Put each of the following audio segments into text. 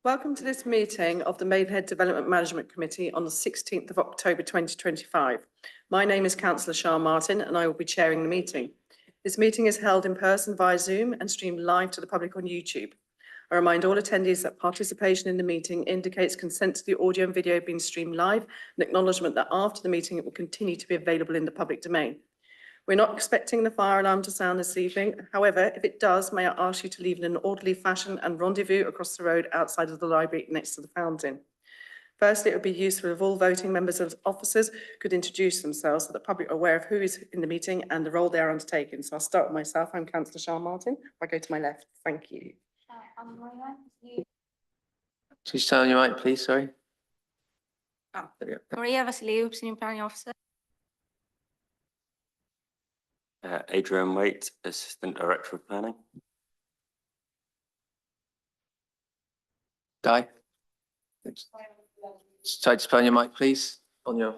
Welcome to this meeting of the Maidenhead Development Management Committee on the 16th of October 2025. My name is Councillor Shah Martin and I will be chairing the meeting. This meeting is held in person via Zoom and streamed live to the public on YouTube. I remind all attendees that participation in the meeting indicates consent to the audio and video being streamed live and acknowledgement that after the meeting it will continue to be available in the public domain. We're not expecting the fire alarm to sound this evening. However, if it does, may I ask you to leave in an orderly fashion and rendezvous across the road outside of the library next to the fountain. Firstly, it would be useful if all voting members and officers could introduce themselves so that the public are aware of who is in the meeting and the role they are undertaking. So I'll start with myself. I'm Councillor Shah Martin. If I go to my left, thank you. Please turn on your mic, please, sorry. Maria Vasiliou, Senior Planning Officer. Adrian Waite, Assistant Director of Planning. Di? Sorry, just turn on your mic, please. On your.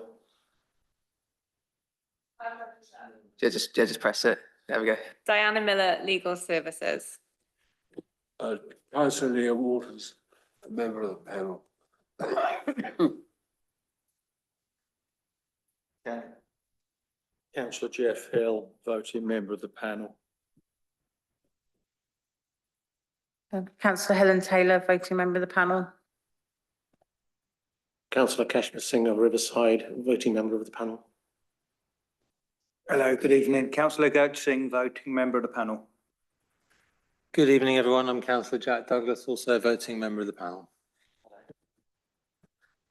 Just press it. There we go. Diana Miller, Legal Services. Councillor Leah Waters, a member of the panel. Okay. Councillor Jeff Hill, voting member of the panel. Councillor Helen Taylor, voting member of the panel. Councillor Kashmir Singh of Riverside, voting member of the panel. Hello, good evening. Councillor Gurj Singh, voting member of the panel. Good evening, everyone. I'm Councillor Jack Douglas, also a voting member of the panel.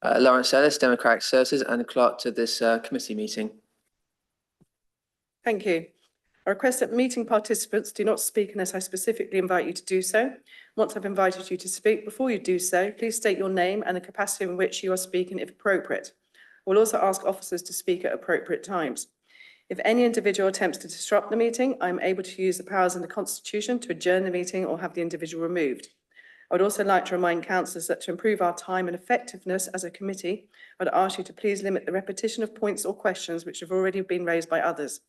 Lawrence Ellis, Democratic Services and clerk to this committee meeting. Thank you. I request that meeting participants do not speak unless I specifically invite you to do so. Once I've invited you to speak, before you do so, please state your name and the capacity in which you are speaking if appropriate. We'll also ask officers to speak at appropriate times. If any individual attempts to disrupt the meeting, I'm able to use the powers in the Constitution to adjourn the meeting or have the individual removed. I would also like to remind councillors that to improve our time and effectiveness as a committee, I'd ask you to please limit the repetition of points or questions which have already been raised by others.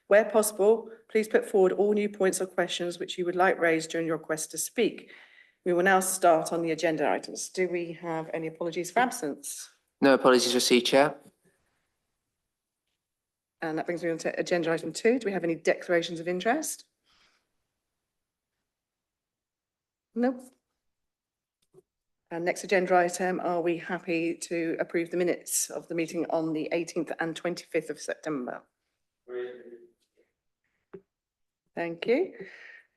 Where possible, please put forward all new points or questions which you would like raised during your request to speak. We will now start on the agenda items. Do we have any apologies for absence? No apologies received, Chair. And that brings me on to agenda item 2. Do we have any declarations of interest? No. And next agenda item, are we happy to approve the minutes of the meeting on the 18th and 25th of September? Thank you.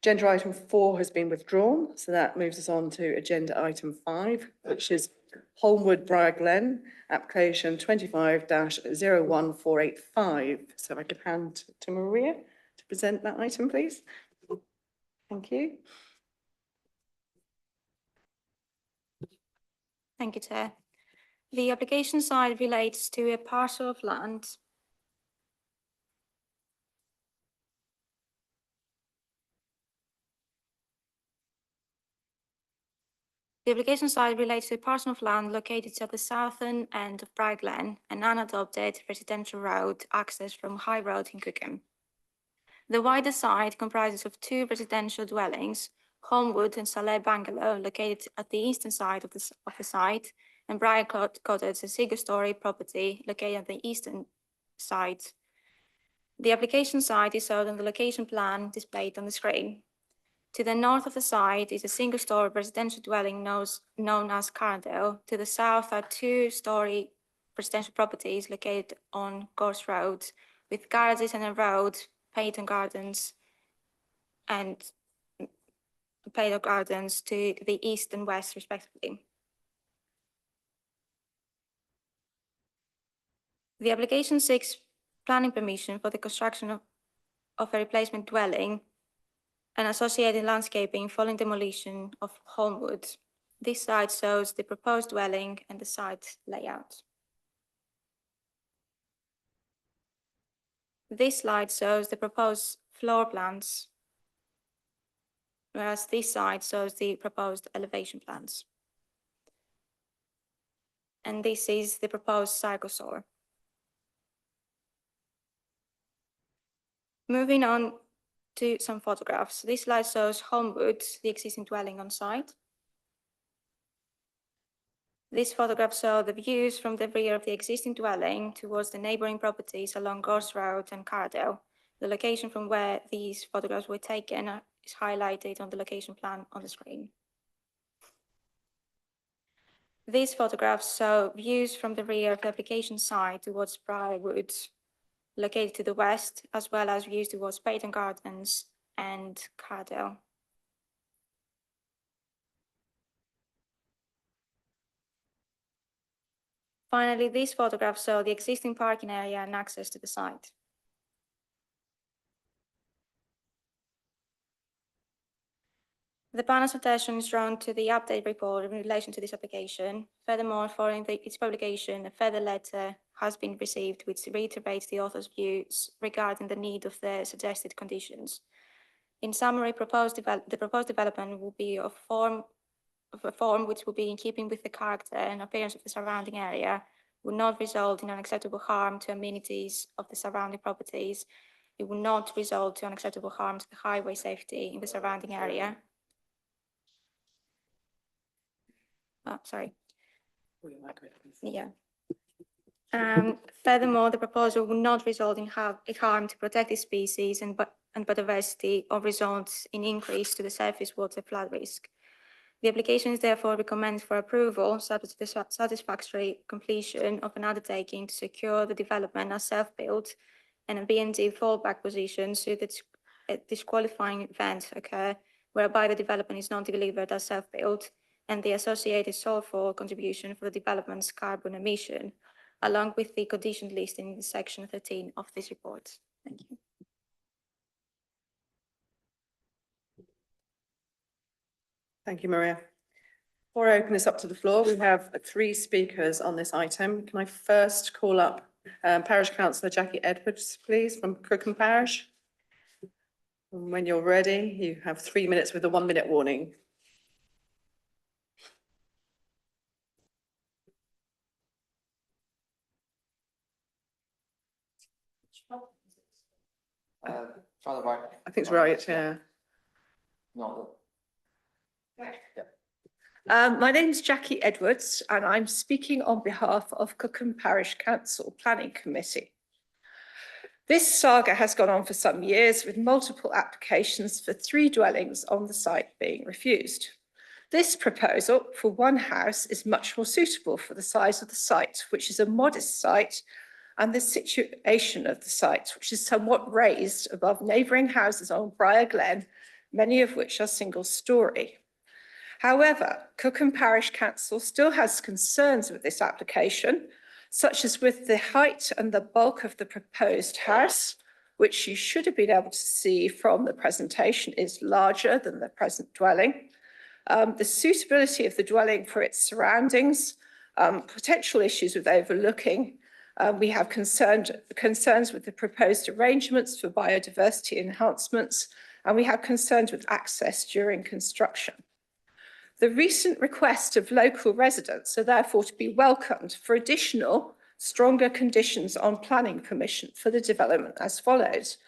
Agenda item 4 has been withdrawn, so that moves us on to agenda item 5, which is Holmwood, Briar, Glen, application 25-01485. So if I could hand to Maria to present that item, please. Thank you. Thank you, Chair. The application side relates to a parcel of land The application site relates to a parcel of land located at the southern end of Briar Glen, an unadopted residential road access from High Road in Cookham. The wider site comprises of 2 residential dwellings, Holmwood and Saleh Bungalow, located at the eastern side of the site, and Briar Cottage, a single-storey property located at the eastern side. The application site is shown on the location plan displayed on the screen. To the north of the site is a single-storey residential dwelling known as Cardale. To the south are 2-storey residential properties located on Gorse Road, with garages and a road, Peyton Gardens, and Peyton Gardens to the east and west, respectively. The application seeks planning permission for the construction of a replacement dwelling and associated landscaping following demolition of Holmwood. This site shows the proposed dwelling and the site layout. This slide shows the proposed floor plans, whereas this side shows the proposed elevation plans. And this is the proposed cycle. Moving on to some photographs. This slide shows Holmwood, the existing dwelling on site. This photograph shows the views from the rear of the existing dwelling towards the neighbouring properties along Gorse Road and Cardell. The location from where these photographs were taken is highlighted on the location plan on the screen. These photographs show views from the rear of the application site towards Briar Woods, located to the west, as well as views towards Peyton Gardens and Cardell. Finally, these photographs show the existing parking area and access to the site. The panel's attention is drawn to the update report in relation to this application. Furthermore, following its publication, a further letter has been received which reiterates the author's views regarding the need of the suggested conditions. In summary, the proposed development will be of a form which will be in keeping with the character and appearance of the surrounding area, will not result in unacceptable harm to amenities of the surrounding properties. It will not result in unacceptable harm to the highway safety in the surrounding area. Sorry. Yeah. Furthermore, the proposal will not result in harm to protected species and biodiversity or result in increase to the surface water flood risk. The application is therefore recommended for approval, subject to the satisfactory completion of an undertaking to secure the development as self-built and a B&D fallback position should a disqualifying event occur whereby the development is not delivered as self-built, and the associated sulfur contribution for the development's carbon emission, along with the conditions listed in section 13 of this report. Thank you. Thank you, Maria. Before I open this up to the floor, we have 3 speakers on this item. Can I first call up Parish Councillor Jackie Edwards, please, from Cookham Parish? And when you're ready, you have 3 minutes with a 1-minute warning. Father right. I think it's right, yeah. Not. My name's Jackie Edwards and I'm speaking on behalf of Cookham Parish Council Planning Committee. This saga has gone on for some years with multiple applications for 3 dwellings on the site being refused. This proposal for one house is much more suitable for the size of the site, which is a modest site, and the situation of the site, which is somewhat raised above neighbouring houses on Briar Glen, many of which are single-storey. However, Cookham Parish Council still has concerns with this application, such as with the height and the bulk of the proposed house, which you should have been able to see from the presentation is larger than the present dwelling. The suitability of the dwelling for its surroundings, potential issues with overlooking. We have concerns with the proposed arrangements for biodiversity enhancements, and we have concerns with access during construction. The recent request of local residents are therefore to be welcomed for additional, stronger conditions on planning permission for the development as follows.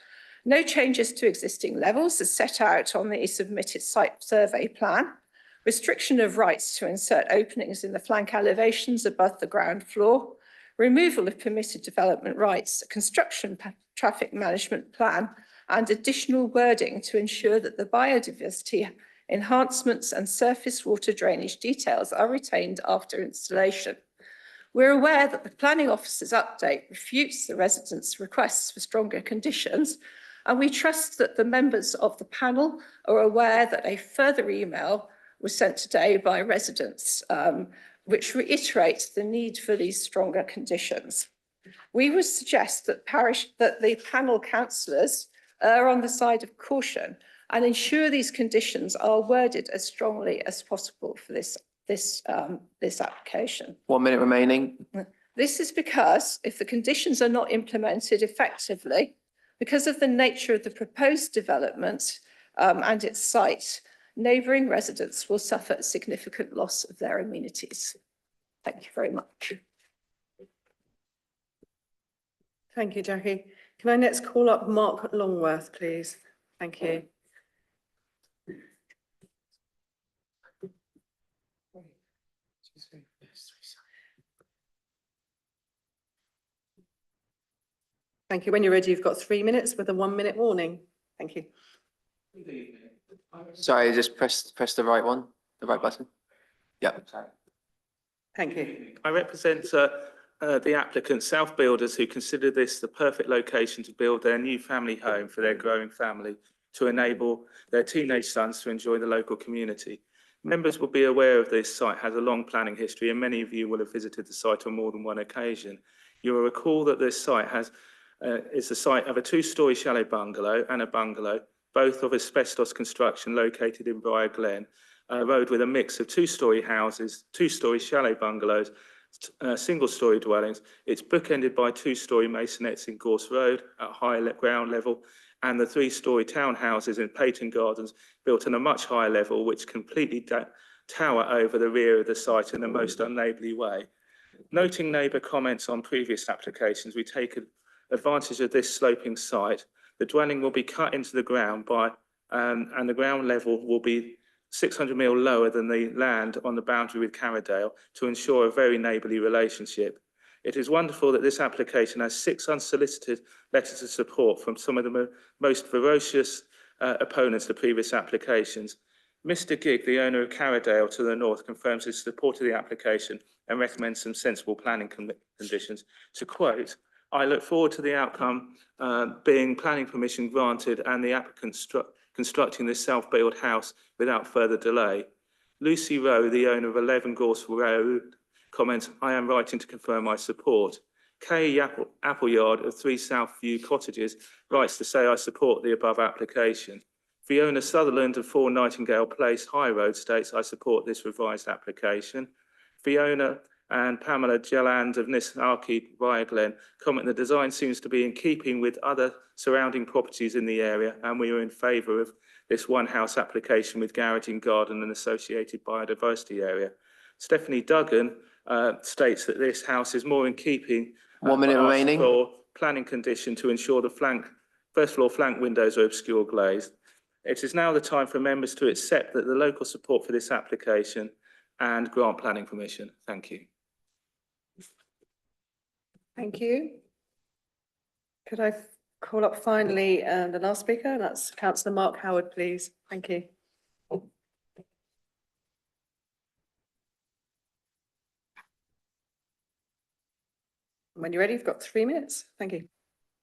No changes to existing levels as set out on the submitted site survey plan. Restriction of rights to insert openings in the flank elevations above the ground floor. Removal of permitted development rights, a construction traffic management plan, and additional wording to ensure that the biodiversity enhancements and surface water drainage details are retained after installation. We're aware that the planning officer's update refutes the residents' requests for stronger conditions, and we trust that the members of the panel are aware that a further email was sent today by residents which reiterates the need for these stronger conditions. We would suggest that the panel councillors are on the side of caution and ensure these conditions are worded as strongly as possible for this application. 1 minute remaining. This is because if the conditions are not implemented effectively, because of the nature of the proposed development and its site, neighbouring residents will suffer a significant loss of their amenities. Thank you very much. Thank you, Jackie. Can I next call up Mark Longworth, please? Thank you. Thank you. When you're ready, you've got 3 minutes with a 1 minute warning. Thank you. Sorry, just press the right one, the right button. Yep. Thank you. I represent the applicant, South Builders, who consider this the perfect location to build their new family home for their growing family to enable their teenage sons to enjoy the local community. Members will be aware of this site has a long planning history, and many of you will have visited the site on more than one occasion. You will recall that this site is the site of a two-storey chalet bungalow and a bungalow, both of asbestos construction, located in Briar, Glen, a road with a mix of two-storey houses, two-storey chalet bungalows, single-storey dwellings. It's bookended by two-storey masonettes in Gorse Road at high ground level, and the three-storey townhouses in Peyton Gardens built on a much higher level, which completely tower over the rear of the site in the most unneighbourly way. Noting neighbour comments on previous applications, we take advantage of this sloping site. The dwelling will be cut into the ground and the ground level will be 600 mil lower than the land on the boundary with Carradale to ensure a very neighbourly relationship. It is wonderful that this application has 6 unsolicited letters of support from some of the most ferocious opponents to previous applications. Mr. Gigg, the owner of Carradale to the north, confirms his support of the application and recommends some sensible planning conditions. To quote, "I look forward to the outcome being planning permission granted and the applicant constructing this self-built house without further delay." Lucy Rowe, the owner of 11 Gorse Road, comments, "I am writing to confirm my support." Kay Appleyard of 3 Southview Cottages writes to say, "I support the above application." Fiona Sutherland of 4 Nightingale Place, High Road, states, "I support this revised application." Fiona and Pamela Jelland of Nisarki, Briar, Glen, comment the design seems to be in keeping with other surrounding properties in the area, and we are in favour of this one house application with garage and garden and associated biodiversity area. Stephanie Duggan states that this house is more in keeping 1 minute with our remaining. floor planning condition to ensure the first floor flank windows are obscure glazed. It is now the time for members to accept that the local support for this application and grant planning permission. Thank you. Thank you. Could I call up finally the last speaker? And that's Councillor Mark Howard, please. Thank you. When you're ready, you've got 3 minutes. Thank you.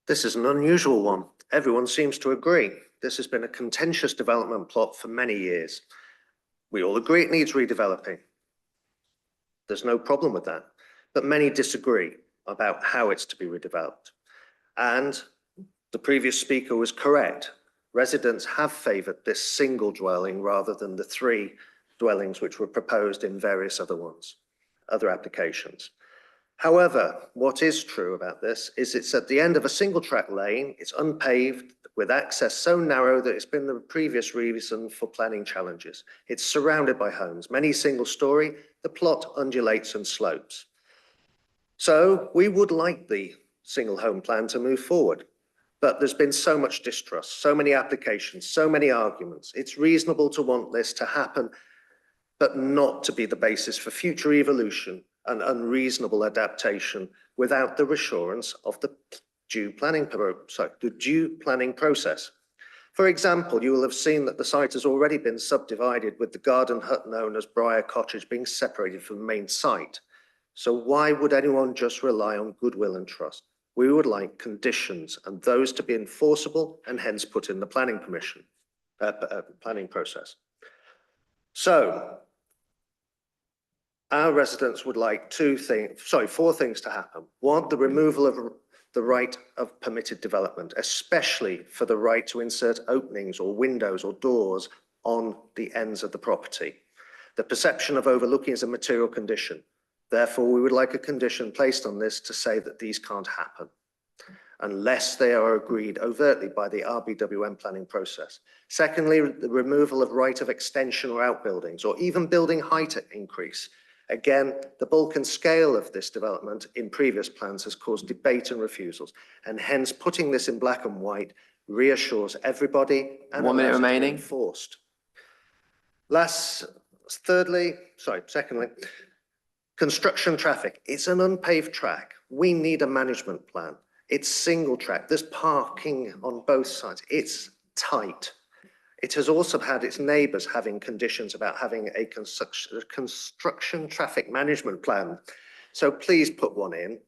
This is an unusual one. Everyone seems to agree. This has been a contentious development plot for many years. We all agree it needs redeveloping. There's no problem with that. But many disagree about how it's to be redeveloped. And the previous speaker was correct. Residents have favoured this single dwelling rather than the 3 dwellings which were proposed in various other applications. However, what is true about this is it's at the end of a single track lane, it's unpaved with access so narrow that it's been the previous reason for planning challenges. It's surrounded by homes, many single story, the plot undulates and slopes. So we would like the single home plan to move forward, but there's been so much distrust, so many applications, so many arguments. It's reasonable to want this to happen, but not to be the basis for future evolution and unreasonable adaptation without the reassurance of the due planning process. For example, you will have seen that the site has already been subdivided with the garden hut known as Briar Cottage being separated from the main site. So why would anyone just rely on goodwill and trust? We would like conditions and those to be enforceable and hence put in the planning process. So our residents would like 4 things to happen. 1, the removal of the right of permitted development, especially for the right to insert openings or windows or doors on the ends of the property. The perception of overlooking is a material condition. Therefore, we would like a condition placed on this to say that these can't happen unless they are agreed overtly by the RBWM planning process. Secondly, the removal of right of extension or outbuildings or even building height increase. Again, the bulk and scale of this development in previous plans has caused debate and refusals, and hence putting this in black and white reassures everybody and 1 minute allows it to be remaining. enforced. Secondly, construction traffic. It's an unpaved track. We need a management plan. It's single track. There's parking on both sides. It's tight. It has also had its neighbours having conditions about having a construction traffic management plan. So please put one in.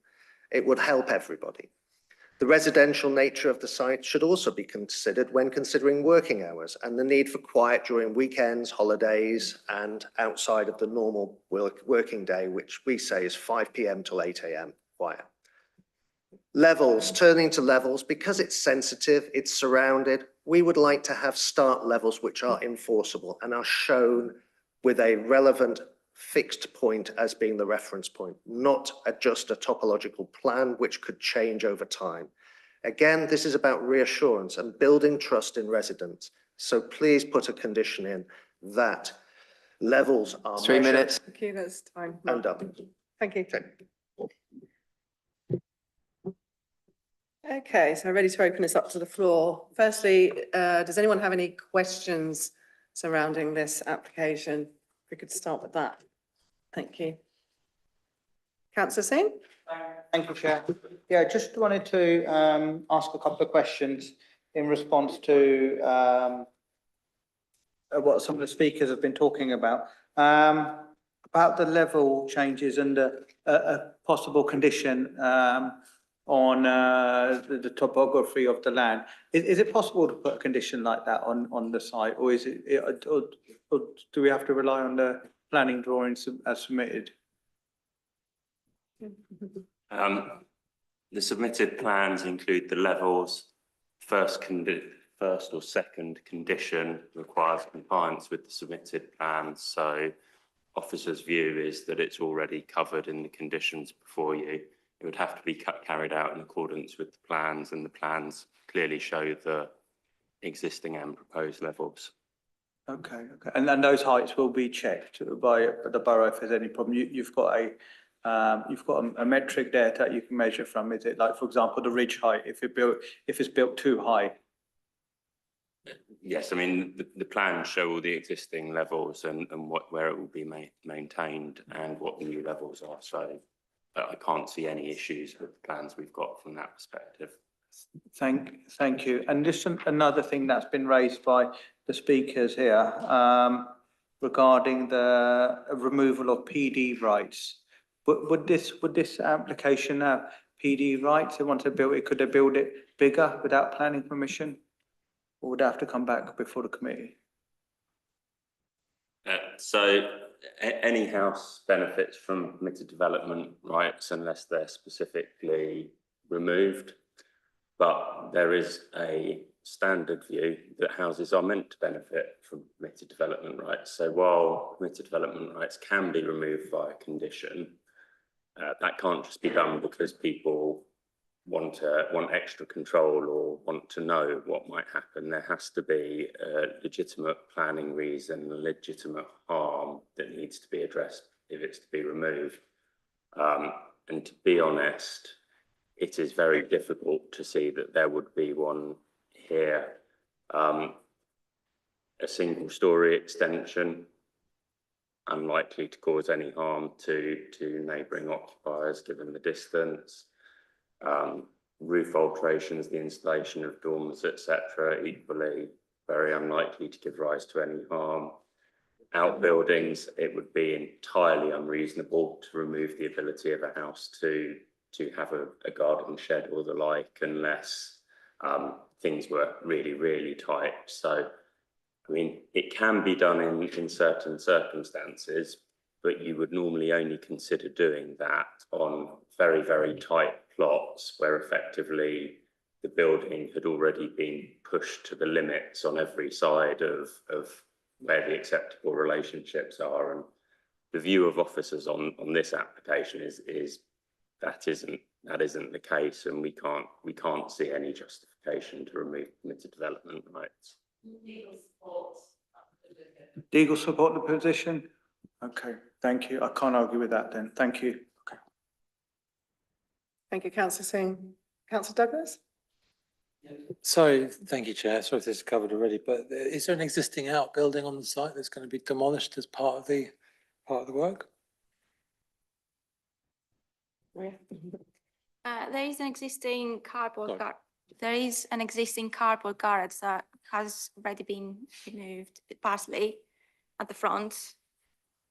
It would help everybody. The residential nature of the site should also be considered when considering working hours and the need for quiet during weekends, holidays, and outside of the normal working day, which we say is 5 p.m. till 8 a.m. quiet. Levels, turning to levels, because it's sensitive, it's surrounded, we would like to have start levels which are enforceable and are shown with a relevant fixed point as being the reference point, not just a topological plan which could change over time. Again, this is about reassurance and building trust in residents. So please put a condition in that levels are 3 measured minutes. Thank you, that's time. and done. Thank you. Okay. Okay, so ready to open this up to the floor. Firstly, does anyone have any questions surrounding this application? We could start with that. Thank you. Councillor Singh? Thank you, Chair. Yeah, just wanted to ask a couple of questions in response to what some of the speakers have been talking about the level changes and a possible condition on the topography of the land. Is it possible to put a condition like that on the site, or is it, or do we have to rely on the planning drawings as submitted? The submitted plans include the levels. First or second condition requires compliance with the submitted plans. So officer's view is that it's already covered in the conditions before you. It would have to be carried out in accordance with the plans, and the plans clearly show the existing and proposed levels. Okay. And those heights will be checked by the borough if there's any problem. You've got a metric there that you can measure from. Is it like, for example, the ridge height, if it's built too high? Yes, I mean, the plans show all the existing levels and where it will be maintained and what the new levels are. So I can't see any issues with the plans we've got from that perspective. Thank you. And just another thing that's been raised by the speakers here regarding the removal of PD rights. Would this application have PD rights? They want to build it. Could they build it bigger without planning permission, or would they have to come back before the committee? So any house benefits from permitted development rights unless they're specifically removed. But there is a standard view that houses are meant to benefit from permitted development rights. So while permitted development rights can be removed via condition, that can't just be done because people want extra control or want to know what might happen. There has to be a legitimate planning reason, a legitimate harm that needs to be addressed if it's to be removed. And to be honest, it is very difficult to see that there would be one here. A single story extension, unlikely to cause any harm to neighbouring occupiers given the distance. Roof alterations, the installation of dormers, etc., equally very unlikely to give rise to any harm. Outbuildings, it would be entirely unreasonable to remove the ability of a house to have a garden shed or the like, unless things were really, really tight. So, I mean, it can be done in certain circumstances, but you would normally only consider doing that on very, very tight plots where effectively the building had already been pushed to the limits on every side of where the acceptable relationships are. And the view of officers on this application is that isn't the case, and we can't see any justification to remove permitted development rights. Legal support the position? Okay, thank you. I can't argue with that then. Thank you. Okay. Thank you, Councillor Singh. Councillor Douglas? Sorry, thank you, Chair. Sorry if this is covered already, but is there an existing outbuilding on the site that's going to be demolished as part of the work? There is an existing cardboard Sorry. there is an existing cardboard garage that has already been removed partially at the front.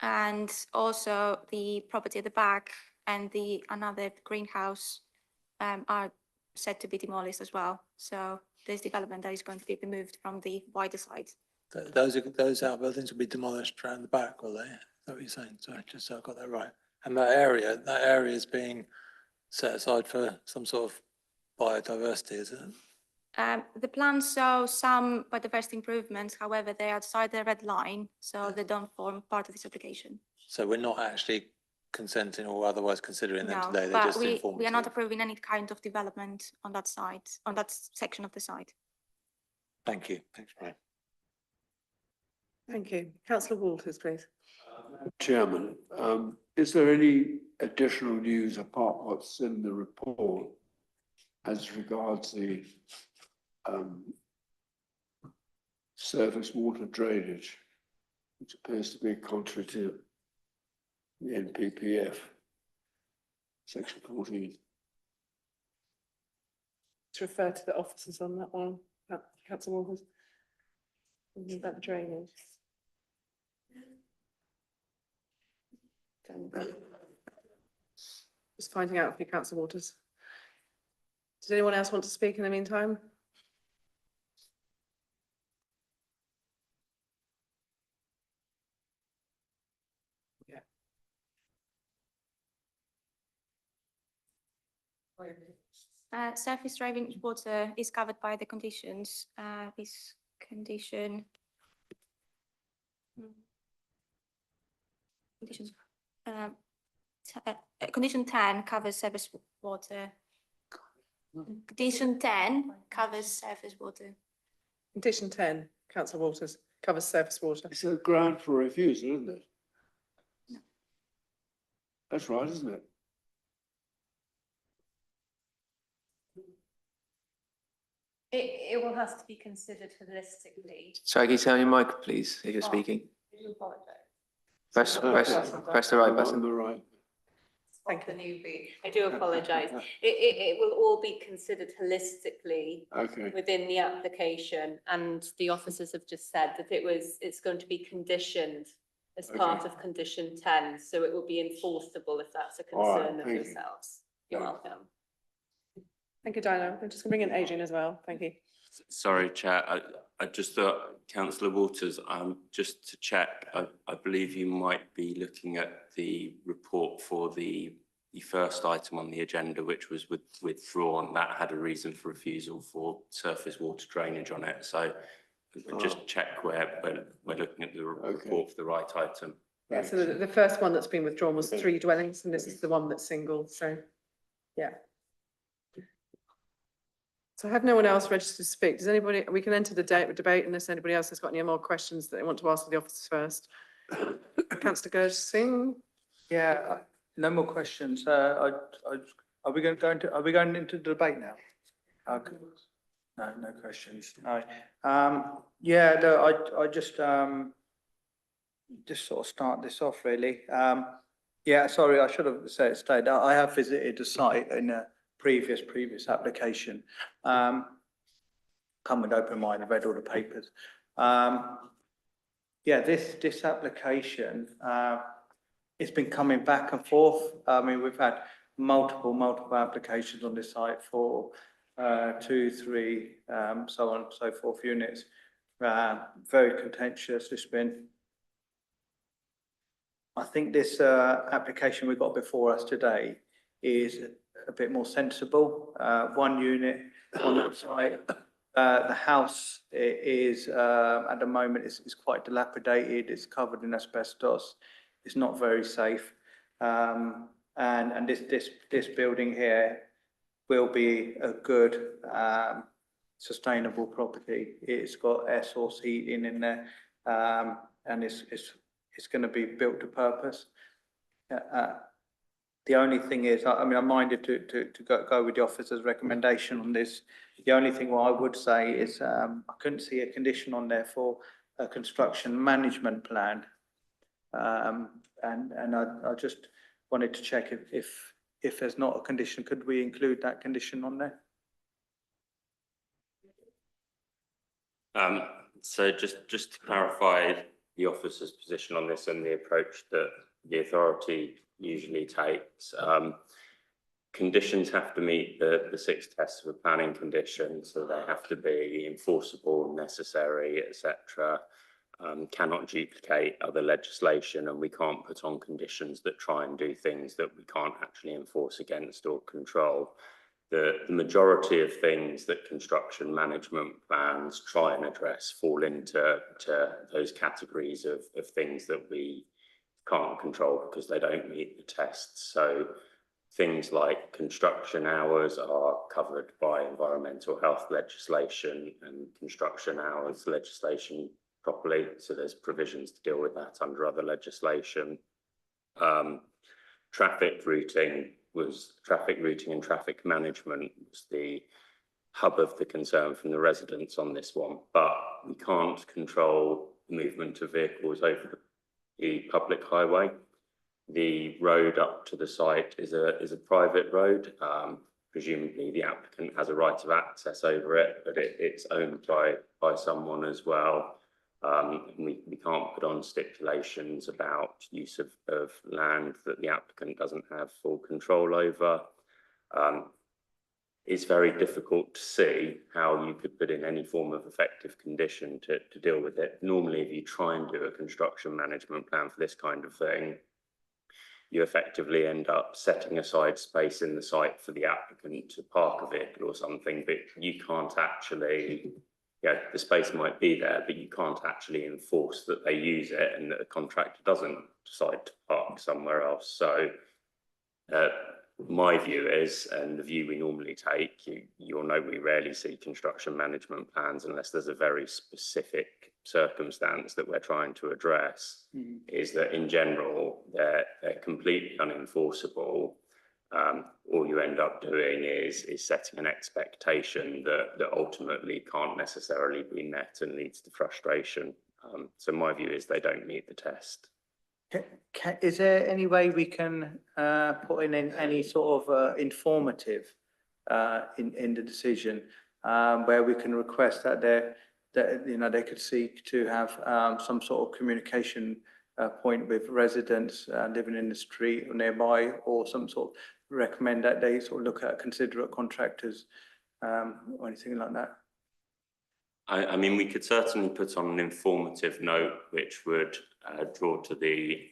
And also the property at the back and another greenhouse are set to be demolished as well. So there's development that is going to be removed from the wider side. Those outbuildings will be demolished around the back, will they? Is that what you're saying? Sorry, just so I got that right. And that area is being set aside for some sort of biodiversity, is it? The plans show some biodiversity improvements, however, they are outside the red line, so they don't form part of this application. So we're not actually consenting or otherwise considering them No, today, they're but just we informative. are not approving any kind of development on that side, on that section of the site. Thank you. Thanks, Brian. Thank you. Councillor Walters, please. Chairman, is there any additional news apart what's in the report as regards the surface water drainage, which appears to be contrary to the NPPF, section 14? To refer to the officers on that one, Councillor Walters. About the drainage. Just finding out for you, Councillor Walters. Does anyone else want to speak in the meantime? Surface drainage water is covered by the conditions. This condition. Condition 10 covers surface water. Condition 10 covers surface water. Condition 10, Councillor Walters, covers surface water. It's a ground for refusal, isn't it? No. That's right, isn't it? It will have to be considered holistically. Sorry, can you turn your mic, please, if you're speaking? Press the right button. On the right. Thank The newbie. I do apologise. It will all be considered holistically Okay. within the application, and the officers have just said that it's going to be conditioned as part of condition 10, so it will be enforceable if that's a All right, concern of thank you. yourselves. You're welcome. Thank you, Diana. I'm just going to bring in Adrian as well. Thank you. Sorry, Chair, I just thought, Councillor Waters, just to check, I believe you might be looking at the report for the first item on the agenda, which was withdrawn. That had a reason for refusal for surface water drainage on it. So just check where we're looking at the report for the right item. Yeah, so the first one that's been withdrawn was 3 dwellings, and this is the one that's single. So, yeah. So I have no one else registered to speak. Does anybody, we can enter the debate unless anybody else has got any more questions that they want to ask the officers first. Councillor Gersing. Yeah, no more questions. Are we going into the debate now? Okay. No questions. No. Yeah, no, I just sort of start this off really. Yeah, sorry, I should have stated I have visited the site in a previous application. Come with open mind, I've read all the papers. Yeah, this application, it's been coming back and forth. I mean, we've had multiple applications on this site for 2, 3, so on and so forth units. Very contentious. It's been. I think this application we've got before us today is a bit more sensible. 1 unit on that site. The house is at the moment is quite dilapidated. It's covered in asbestos. It's not very safe. And this building here will be a good sustainable property. It's got air source heating in there, and it's going to be built to purpose. The only thing is, I mean, I'm minded to go with the officer's recommendation on this. The only thing what I would say is I couldn't see a condition on there for a construction management plan. And I just wanted to check if there's not a condition, could we include that condition on there? So just to clarify the officer's position on this and the approach that the authority usually takes, conditions have to meet the 6 tests of a planning condition, so they have to be enforceable, necessary, etc. Cannot duplicate other legislation, and we can't put on conditions that try and do things that we can't actually enforce against or control. The majority of things that construction management plans try and address fall into those categories of things that we can't control because they don't meet the tests. So things like construction hours are covered by environmental health legislation and construction hours legislation properly. So there's provisions to deal with that under other legislation. Traffic routing and traffic management was the hub of the concern from the residents on this one, but we can't control the movement of vehicles over the public highway. The road up to the site is a private road. Presumably the applicant has a right of access over it, but it's owned by someone as well. We can't put on stipulations about use of land that the applicant doesn't have full control over. It's very difficult to see how you could put in any form of effective condition to deal with it. Normally, if you try and do a construction management plan for this kind of thing, you effectively end up setting aside space in the site for the applicant to park a vehicle or something, but you can't actually, the space might be there, but you can't actually enforce that they use it and that the contractor doesn't decide to park somewhere else. So my view is, and the view we normally take, you'll know we rarely see construction management plans unless there's a very specific circumstance that we're trying to address, is that in general, they're completely unenforceable. All you end up doing is setting an expectation that ultimately can't necessarily be met and leads to frustration. So my view is they don't meet the test. Is there any way we can put in any sort of informative in the decision where we can request that they could seek to have some sort of communication point with residents living in the street or nearby, or some sort of recommend that they sort of look at considerate contractors or anything like that? I mean, we could certainly put on an informative note which would draw to the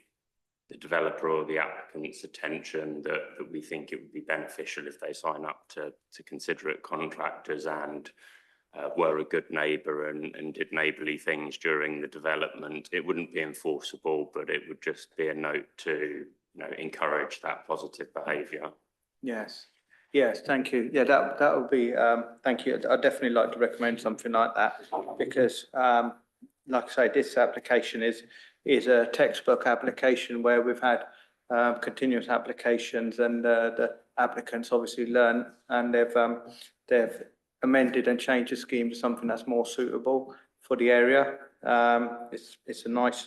developer or the applicant's attention that we think it would be beneficial if they sign up to considerate contractors and were a good neighbour and did neighbourly things during the development. It wouldn't be enforceable, but it would just be a note to encourage that positive behaviour. Yes, thank you. Yeah, that would be, thank you. I'd definitely like to recommend something like that because, like I say, this application is a textbook application where we've had continuous applications, and the applicants obviously learn, and they've amended and changed the scheme to something that's more suitable for the area. It's a nice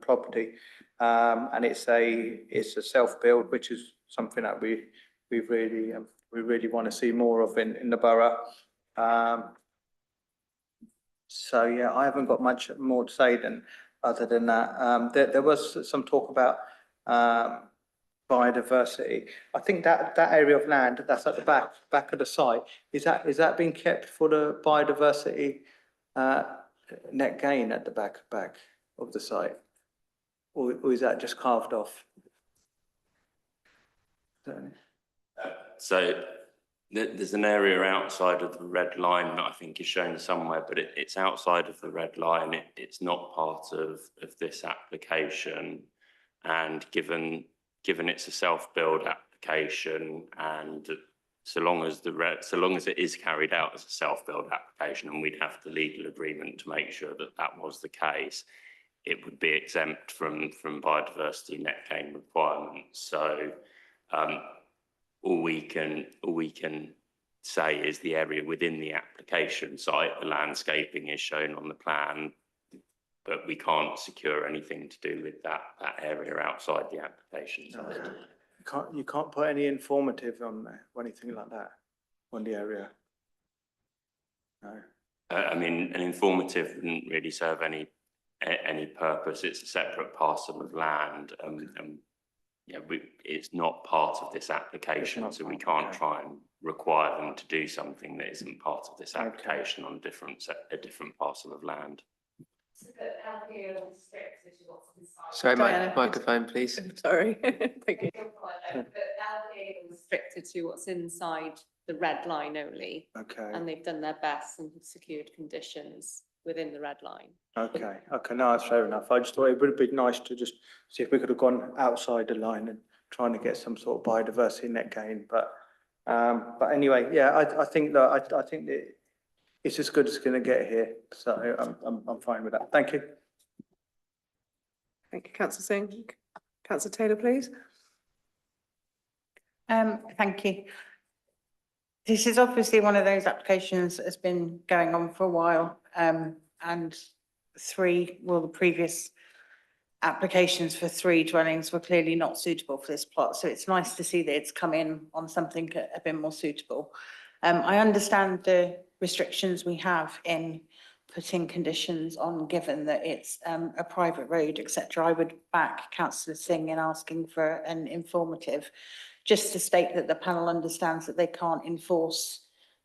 property, and it's a self-build, which is something that we really want to see more of in the borough. So yeah, I haven't got much more to say other than that. There was some talk about biodiversity. I think that area of land that's at the back of the site, is that being kept for the biodiversity net gain at the back of the site, or is that just carved off? So there's an area outside of the red line that I think is shown somewhere, but it's outside of the red line. It's not part of this application, and given it's a self-build application, and so long as it is carried out as a self-build application, and we'd have the legal agreement to make sure that was the case, it would be exempt from biodiversity net gain requirements. So all we can say is the area within the application site. The landscaping is shown on the plan, but we can't secure anything to do with that area outside the application site. You can't put any informative on there or anything like that on the area? No. I mean, an informative wouldn't really serve any purpose. It's a separate parcel of land, and yeah, it's not part of this application, so we can't try and require them to do something that isn't part of this application on a different parcel of land. Sorry, Diana, microphone, please. Sorry, thank you. Restricted to what's inside the red line only, Okay, and they've done their best and secured conditions within the red line. okay, no, that's fair enough. I just thought it would have been nice to just see if we could have gone outside the line and trying to get some sort of biodiversity net gain, but anyway, yeah, I think that it's as good as it's going to get here, so I'm fine with that. Thank you. Thank you, councillor Singh. Councillor Taylor, please. Thank you. This is obviously one of those applications that has been going on for a while, and the previous applications for 3 dwellings were clearly not suitable for this plot. So it's nice to see that it's come in on something a bit more suitable. I understand the restrictions we have in putting conditions on, given that it's a private road, etc. I would back councillor Singh in asking for an informative, just to state that the panel understands that they can't enforce,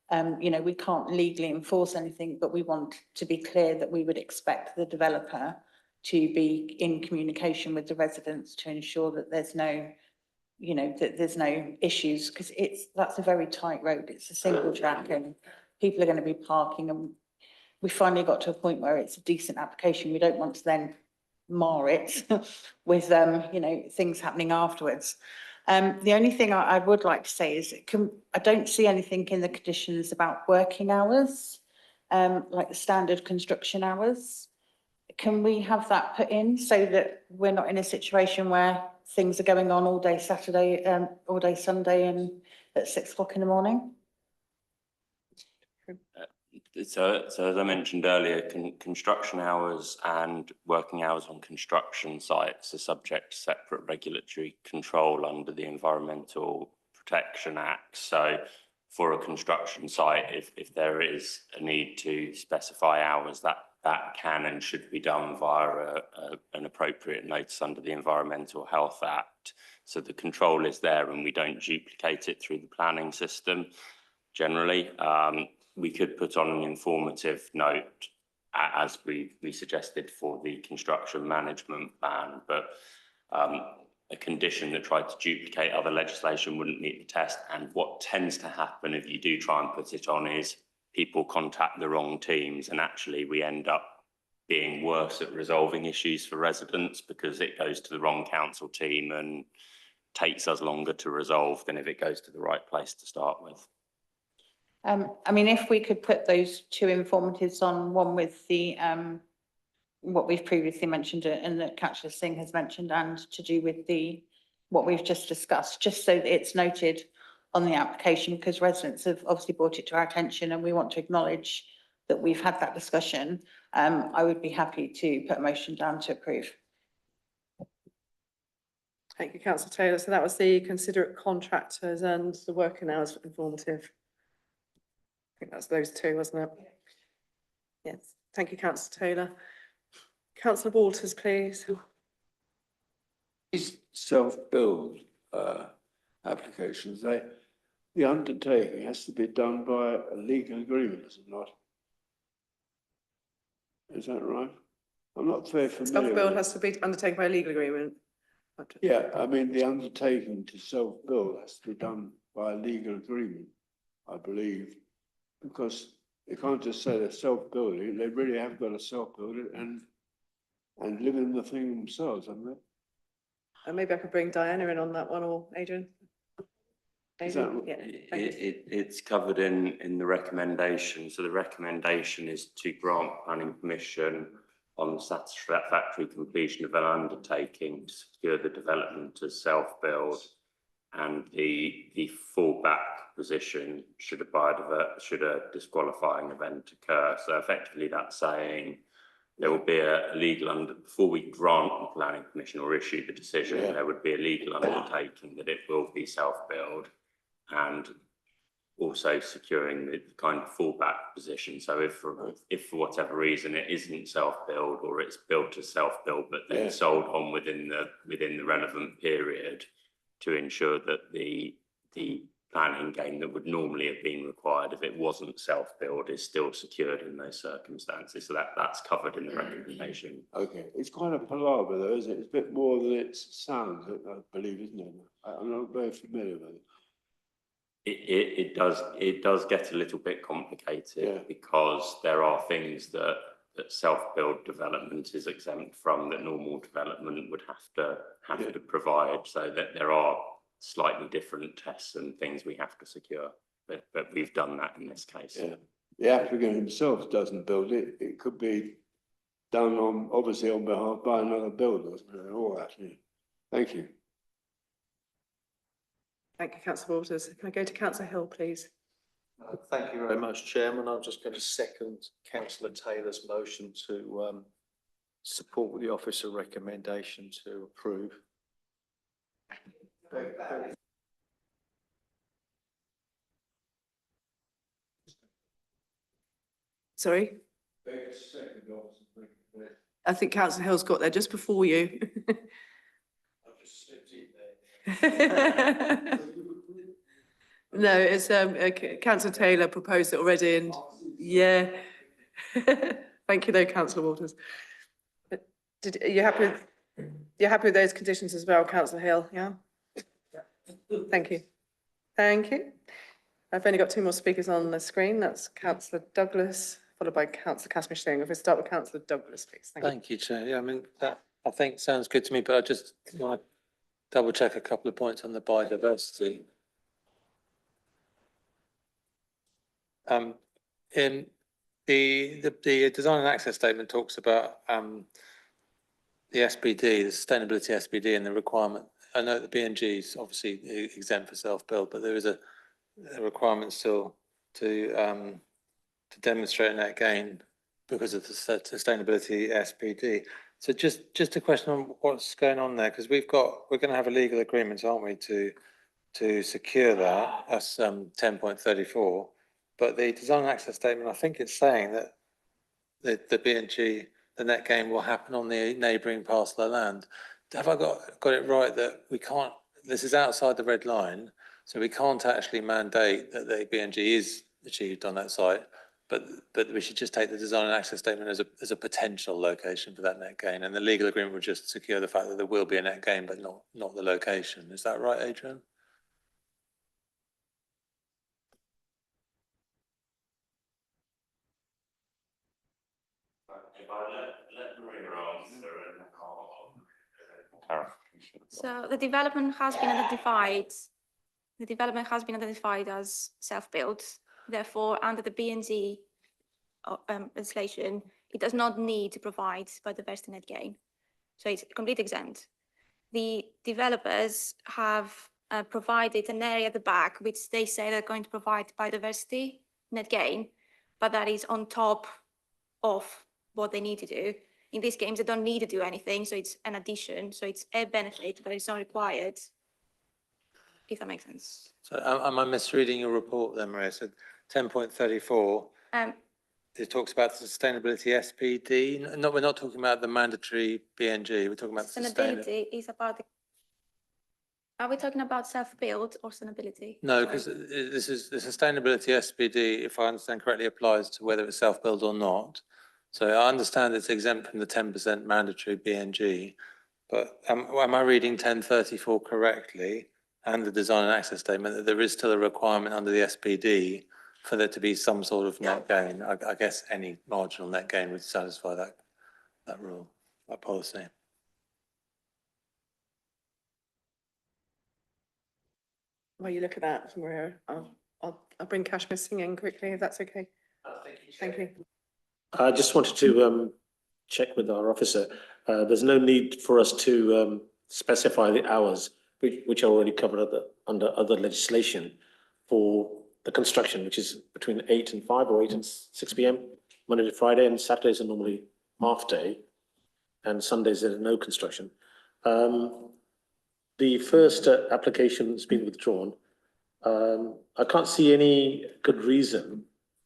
we can't legally enforce anything, but we want to be clear that we would expect the developer to be in communication with the residents to ensure that there's no, that there's no issues, because that's a very tight road. It's a single track and people are going to be parking, and we finally got to a point where it's a decent application. We don't want to then mar it with, things happening afterwards. The only thing I would like to say is I don't see anything in the conditions about working hours, like the standard construction hours. Can we have that put in so that we're not in a situation where things are going on all day Saturday, all day Sunday, and at 6 o'clock in the morning? So as I mentioned earlier, construction hours and working hours on construction sites are subject to separate regulatory control under the Environmental Protection Act. So for a construction site, if there is a need to specify hours, that can and should be done via an appropriate notice under the Environmental Health Act. So the control is there and we don't duplicate it through the planning system generally. We could put on an informative note as we suggested for the construction management plan, but a condition that tried to duplicate other legislation wouldn't meet the test. And what tends to happen if you do try and put it on is people contact the wrong teams, and actually we end up being worse at resolving issues for residents because it goes to the wrong council team and takes us longer to resolve than if it goes to the right place to start with. I mean, if we could put those 2 informatives on, one with the what we've previously mentioned and that councillor Singh has mentioned, and to do with what we've just discussed, just so that it's noted on the application, because residents have obviously brought it to our attention and we want to acknowledge that we've had that discussion. I would be happy to put a motion down to approve. Thank you, councillor Taylor. So that was the considerate contractors and the working hours informative. I think that's those 2, wasn't it? Yes. Thank you, councillor Taylor. Councillor Walters, please. These self-build applications, the undertaking has to be done by a legal agreement, is it not? Is that right? I'm not very familiar. Self-build has to be undertaken by a legal agreement. Yeah, I mean, the undertaking to self-build has to be done by a legal agreement, I believe, because you can't just say they're self-building. They really have got to self-build it and live in the thing themselves, haven't they? And maybe I could bring Diana in on that one, or Adrian. Adrian? Yeah, It's covered in the recommendation. So the recommendation is to grant planning permission on the satisfactory completion of an undertaking to secure the development as self-build, and the fallback position should a disqualifying event occur. So effectively that's saying there will be a legal before we grant the planning permission or issue the decision, there would be a legal undertaking that it will be self-build, and also securing the kind of fallback position. So if for whatever reason it isn't self-build, or it's built as self-build but then sold on within the relevant period, to ensure that the planning gain that would normally have been required if it wasn't self-build is still secured in those circumstances. So that's covered in the recommendation. Okay, it's quite a palaver though, isn't it? It's a bit more than it sounds, I believe, isn't it? I'm not very familiar with it. It does get a little bit complicated because there are things that self-build development is exempt from that normal development would have to provide, so that there are slightly different tests and things we have to secure, but we've done that in this case. Yeah, the applicant himself doesn't build it. It could be done obviously on behalf by another builder, and all that. Yeah. Thank you. Thank you, councillor Waters. Can I go to councillor Hill, please? Thank you very much, Chairman. I'm just going to second councillor Taylor's motion to support the officer recommendation to approve. Sorry? I think councillor Hill's got there just before you. No, it's councillor Taylor proposed it already, and yeah. Thank you though, councillor Waters. Are you happy with those conditions as well, councillor Hill? Yeah. Thank you. Thank you. I've only got two more speakers on the screen. That's councillor Douglas, followed by councillor Casimir. If we start with councillor Douglas, please. Thank you, Chair. Yeah, I mean, that I think sounds good to me, but I just want to double check a couple of points on the biodiversity. In the design and access statement talks about the SPD, the sustainability SPD, and the requirement. I know the B&G is obviously exempt for self-build, but there is a requirement still to demonstrate net gain because of the sustainability SPD. So just a question on what's going on there, because we're going to have a legal agreement, aren't we, to secure that? That's 10.34. But the design and access statement, I think it's saying that the B&G, the net gain will happen on the neighbouring parcel of land. Have I got it right that we can't? This is outside the red line, so we can't actually mandate that the B&G is achieved on that site. But we should just take the design and access statement as a potential location for that net gain, and the legal agreement would just secure the fact that there will be a net gain, but not the location. Is that right, Adrian? If I let Maria answer and So the development has been identified. The development has been identified as self-built. Therefore, under the B&Z legislation, it does not need to provide biodiversity net gain. So it's completely exempt. The developers have provided an area at the back, which they say they're going to provide biodiversity net gain, but that is on top of what they need to do. In these games, they don't need to do anything, so it's an addition. So it's a benefit, but it's not required, if that makes sense. So am I misreading your report then, Maria? So 10.34, it talks about the sustainability SPD. No, we're not talking about the mandatory B&G. We're talking about Sustainability is about the. Are we talking about self-build or sustainability? No, because this is the sustainability SPD, if I understand correctly, applies to whether it's self-build or not. So I understand it's exempt from the 10% mandatory B&G, but am I reading 1034 correctly, and the design and access statement, that there is still a requirement under the SPD for there to be some sort of net gain? I guess any marginal net gain would satisfy that rule, that policy. While you look at that, Maria, I'll bring Kashmir Singh in quickly, if that's okay. Thank you. I just wanted to check with our officer. There's no need for us to specify the hours, which are already covered under other legislation. for the construction, which is between 8 and 5 or 8 and 6 p.m. Monday to Friday, and Saturdays are normally half day, and Sundays there's no construction. The first application has been withdrawn. I can't see any good reason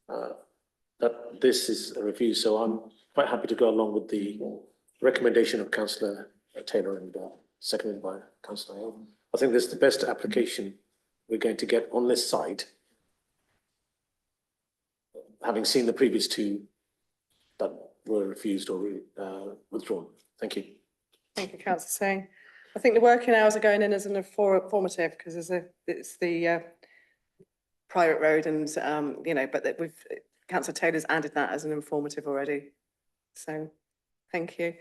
that this is a review, so I'm quite happy to go along with the recommendation of Councillor Taylor and seconded by Councillor Hill. I think this is the best application we're going to get on this site, having seen the previous two that were refused or withdrawn. Thank you. Thank you, Councillor Singh. I think the working hours are going in as an informative because it's the private road and, you know, but that Councillor Taylor's added that as an informative already. So, thank you.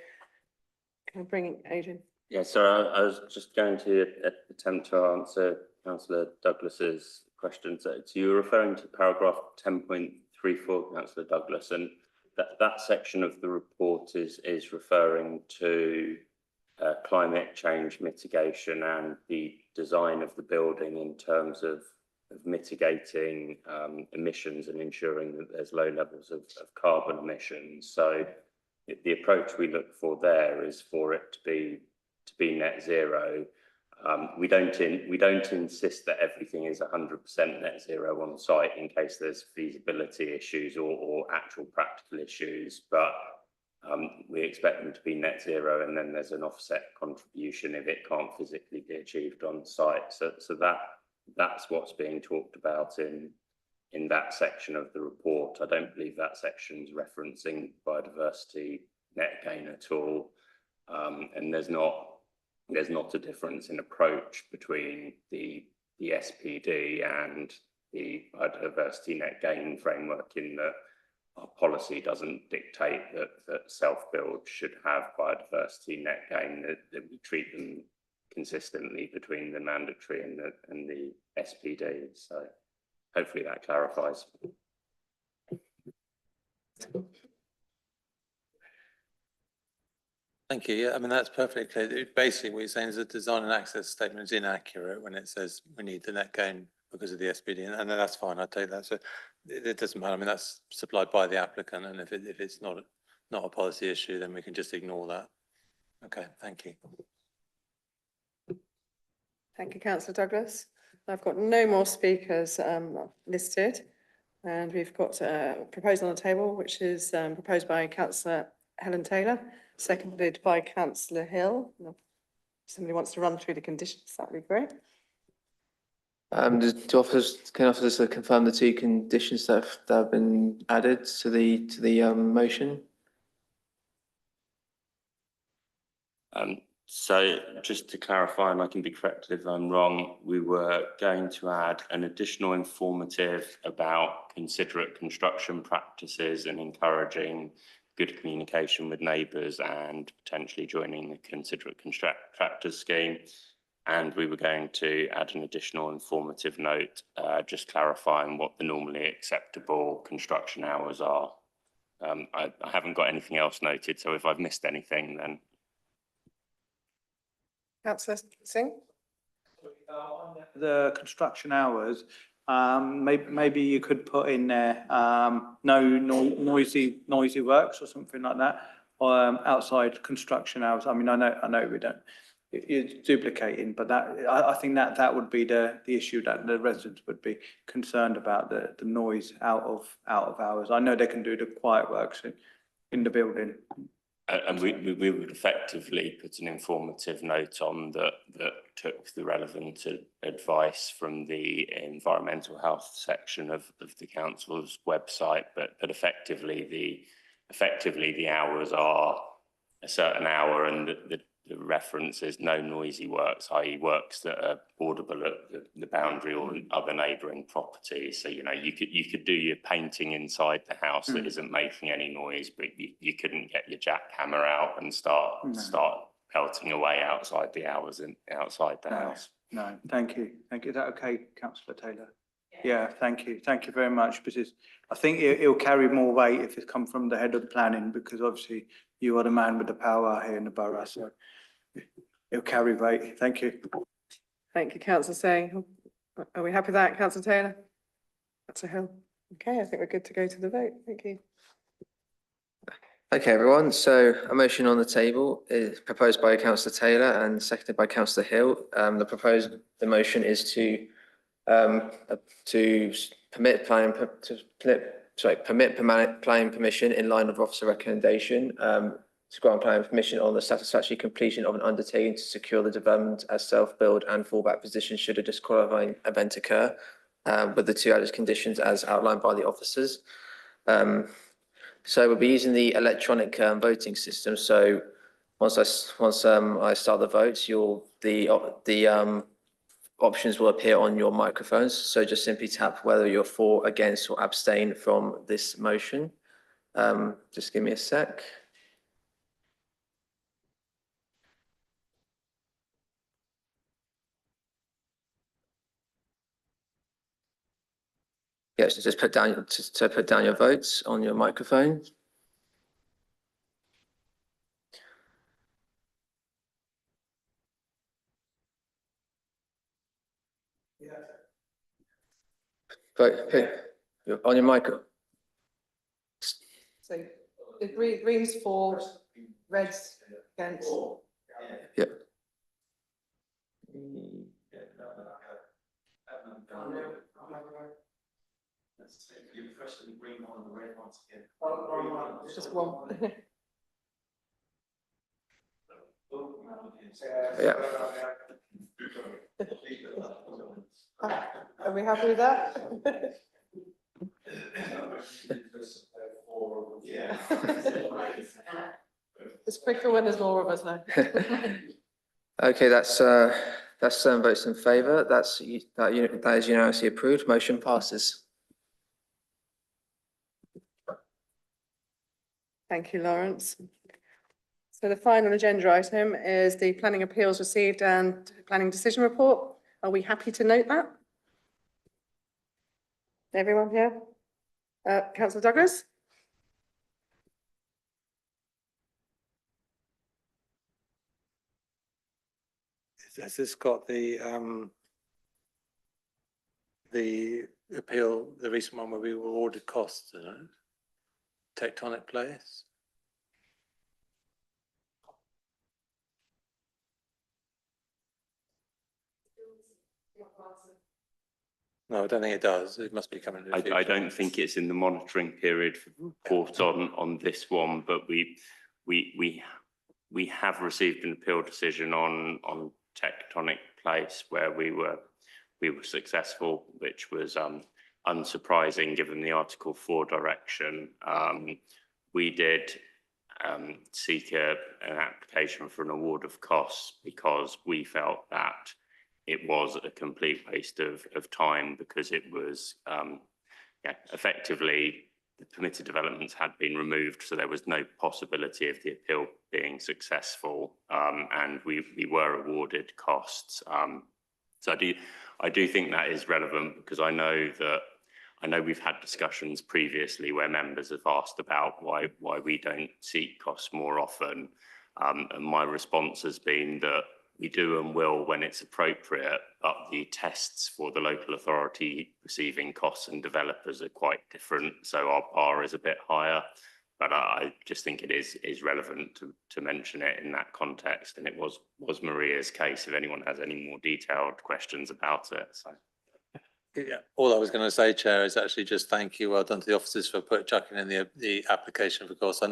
Can I bring Adrian? Yeah, so I was just going to attempt to answer Councillor Douglas's questions. So you're referring to paragraph 10.34, Councillor Douglas, and that section of the report is referring to climate change mitigation and the design of the building in terms of mitigating emissions and ensuring that there's low levels of carbon emissions. So the approach we look for there is for it to be net zero. We don't insist that everything is 100% net zero on site in case there's feasibility issues or actual practical issues, but we expect them to be net zero, and then there's an offset contribution if it can't physically be achieved on site. So that's what's being talked about in that section of the report. I don't believe that section's referencing biodiversity net gain at all, and there's not a difference in approach between the SPD and the biodiversity net gain framework, in that our policy doesn't dictate that self-build should have biodiversity net gain, that we treat them consistently between the mandatory and the SPD. So hopefully that clarifies. Thank you. Yeah, I mean, that's perfectly clear. Basically, what you're saying is the design and access statement is inaccurate when it says we need the net gain because of the SPD, and that's fine. I take that. So it doesn't matter. I mean, that's supplied by the applicant, and if it's not a policy issue, then we can just ignore that. Okay, thank you. Thank you, Councillor Douglas. I've got no more speakers listed, and we've got a proposal on the table, which is proposed by Councillor Helen Taylor, seconded by Councillor Hill. If somebody wants to run through the conditions, that would be great. Can officers confirm the two conditions that have been added to the motion? So just to clarify, and I can be corrected if I'm wrong, we were going to add an additional informative about considerate construction practices and encouraging good communication with neighbours and potentially joining the considerate contractors scheme. And we were going to add an additional informative note, just clarifying what the normally acceptable construction hours are. I haven't got anything else noted, so if I've missed anything, then. Councillor Singh? The construction hours, maybe you could put in there, no noisy works or something like that, outside construction hours. I mean, I know we don't, you're duplicating, but I think that would be the issue that the residents would be concerned about, the noise out of hours. I know they can do the quiet works in the building. And we would effectively put an informative note on that took the relevant advice from the environmental health section of the council's website, but effectively the hours are a certain hour, and the reference is no noisy works, i.e. works that are audible at the boundary or other neighbouring properties. So, you know, you could do your painting inside the house that isn't making any noise, but you couldn't get your jackhammer out and start pelting away outside the hours and outside the house. No, thank you. Is that okay, Councillor Taylor? Yeah, thank you. Thank you very much, because I think it'll carry more weight if it comes from the head of the planning, because obviously you are the man with the power here in the borough, so it'll carry weight. Thank you. Thank you, Councillor Singh. Are we happy with that, councillor Taylor? Councillor Hill? Okay, I think we're good to go to the vote. Thank you. Okay, everyone. So a motion on the table is proposed by councillor Taylor and seconded by councillor Hill. The motion is to permit planning permission in line with officer recommendation, to grant planning permission on the satisfactory completion of an undertaking to secure the development as self-build and fallback position should a disqualifying event occur, with the two added conditions as outlined by the officers. So we'll be using the electronic voting system. So once I start the votes, the options will appear on your microphones. So just simply tap whether you're for, against, or abstain from this motion. Just give me a sec. Yes, so just put down your votes on your microphone. Vote on your micro. So the greens for, reds against. Yeah. Just one. Yeah. Are we happy with that? It's quicker when there's more of us now. Okay, that's votes in favour. That is unanimously approved. Motion passes. Thank you, Lawrence. So the final agenda item is the planning appeals received and planning decision report. Are we happy to note that? Everyone here? Councillor Douglas? Has this got the appeal, the recent one where we were awarded costs, isn't it? Tectonic Place? No, I don't think it does. It must be coming. I don't think it's in the monitoring period for the report on this one, but we have received an appeal decision on Tectonic Place where we were successful, which was unsurprising given the Article 4 direction. We did seek an application for an award of costs because we felt that it was a complete waste of time because it was effectively the permitted developments had been removed, so there was no possibility of the appeal being successful, and we were awarded costs. So I do think that is relevant because I know we've had discussions previously where members have asked about why we don't seek costs more often, and my response has been that we do and will when it's appropriate, but the tests for the local authority receiving costs and developers are quite different. So our bar is a bit higher, but I just think it is relevant to mention it in that context. And it was Maria's case, if anyone has any more detailed questions about it. So. Yeah, all I was going to say, Chair, is actually just thank you. Well done to the officers for chucking in the application for course. I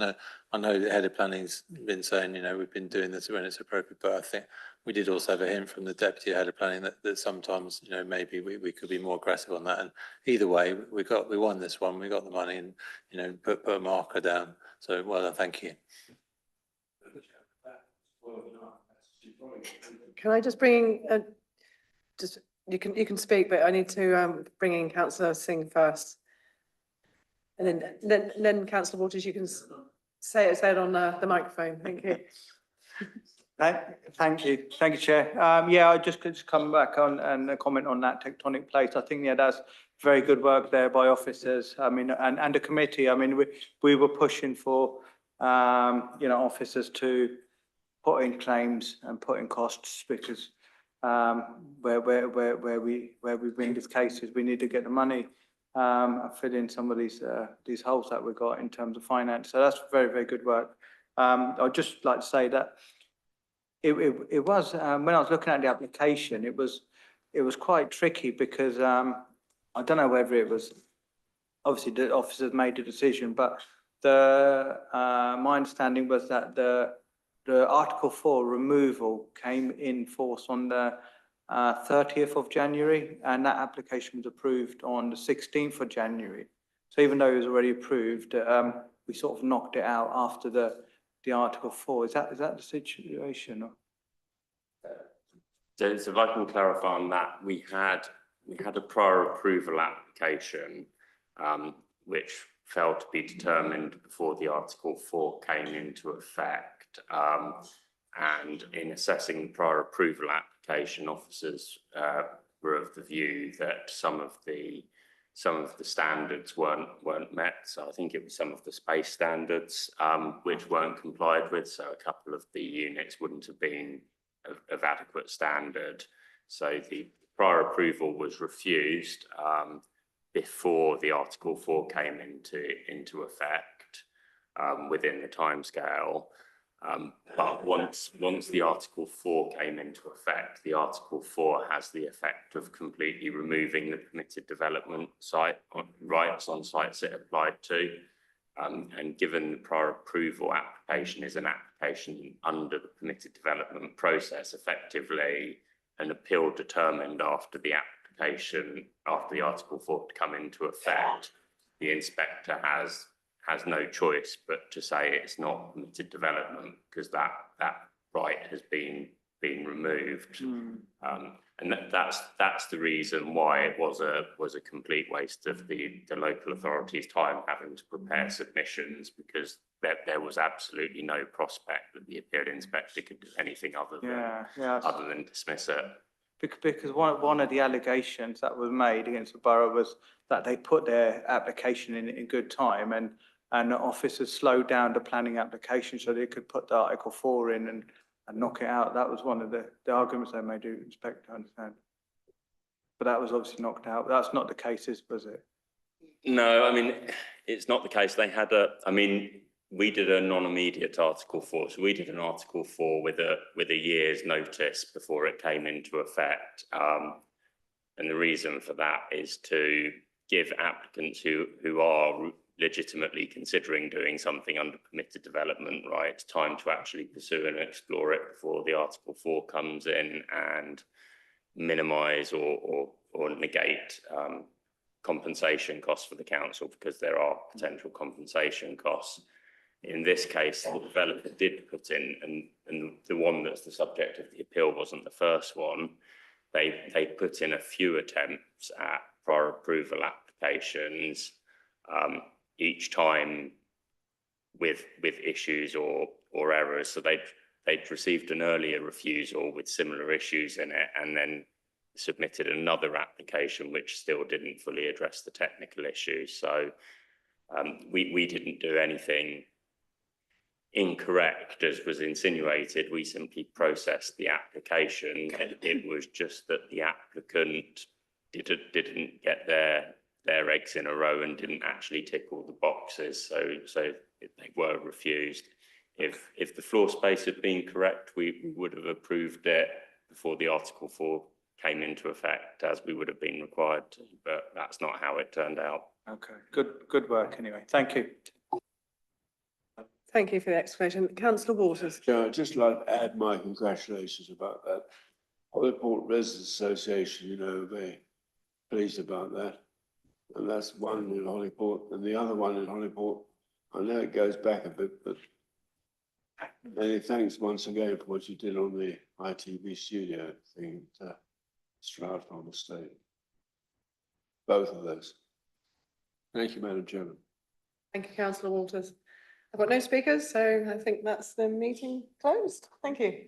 know the head of planning's been saying, we've been doing this when it's appropriate, but I think we did also have a hint from the deputy head of planning that sometimes, maybe we could be more aggressive on that. And either way, we won this one, we got the money and, put a marker down. So well done, thank you. Can I just bring in, you can speak, but I need to bring in Councillor Singh first. And then Councillor Waters, you can say it on the microphone. Thank you. Thank you, Chair. I just come back on and comment on that Tectonic Place. I think that's very good work there by officers. I mean, and the committee. I mean, we were pushing for officers to put in claims and put in costs because where we bring these cases, we need to get the money and fill in some of these holes that we've got in terms of finance. So that's very, very good work. I'd just like to say that it was, when I was looking at the application, it was quite tricky because I don't know whether it was, obviously the officers made the decision, but my understanding was that the Article 4 removal came in force on the 30th of January, and that application was approved on the 16th of January. So even though it was already approved, we sort of knocked it out after the Article 4. Is that the situation? So if I can clarify on that, we had a prior approval application, which failed to be determined before the Article 4 came into effect. And in assessing the prior approval application, officers were of the view that some of the standards weren't met. So I think it was some of the space standards which weren't complied with. So a couple of the units wouldn't have been of adequate standard. So the prior approval was refused before the Article 4 came into effect within the timescale. But once the Article 4 came into effect, the Article 4 has the effect of completely removing the permitted development rights on sites it applied to. And given the prior approval application is an application under the permitted development process, effectively an appeal determined after the application, after the Article 4 had come into effect, the inspector has no choice but to say it's not permitted development because that right has been removed. And that's the reason why it was a complete waste of the local authority's time having to prepare submissions, because there was absolutely no prospect that the appeal inspector could do anything other than dismiss it. Because one of the allegations that was made against the borough was that they put their application in good time, and the officers slowed down the planning application so they could put the Article 4 in and knock it out. That was one of the arguments they made to the inspector, I understand. But that was obviously knocked out. That's not the case, was it? No, I mean, it's not the case. They had we did a non-immediate Article 4. So we did an Article 4 with a year's notice before it came into effect. And the reason for that is to give applicants who are legitimately considering doing something under permitted development rights time to actually pursue and explore it before the Article 4 comes in and minimise or negate compensation costs for the council, because there are potential compensation costs. In this case, the developer did put in, and the one that's the subject of the appeal wasn't the first one. They put in a few attempts at prior approval applications, each time with issues or errors. So they'd received an earlier refusal with similar issues in it, and then submitted another application which still didn't fully address the technical issues. So we didn't do anything incorrect as was insinuated. We simply processed the application. It was just that the applicant didn't get their eggs in a row and didn't actually tick all the boxes, so they were refused. If the floor space had been correct, we would have approved it before the Article 4 came into effect, as we would have been required to, but that's not how it turned out. Okay, good work anyway. Thank you. Thank you for the explanation. Councillor Waters. Chair, I'd just like to add my congratulations about that. Hollyport Residents Association, very pleased about that. And that's one in Hollyport, and the other one in Hollyport, I know it goes back a bit, but many thanks once again for what you did on the ITV studio thing at Stratford Estate. Both of those. Thank you, Madam Chairman. Thank you, Councillor Waters. I've got no speakers, so I think that's the meeting closed. Thank you.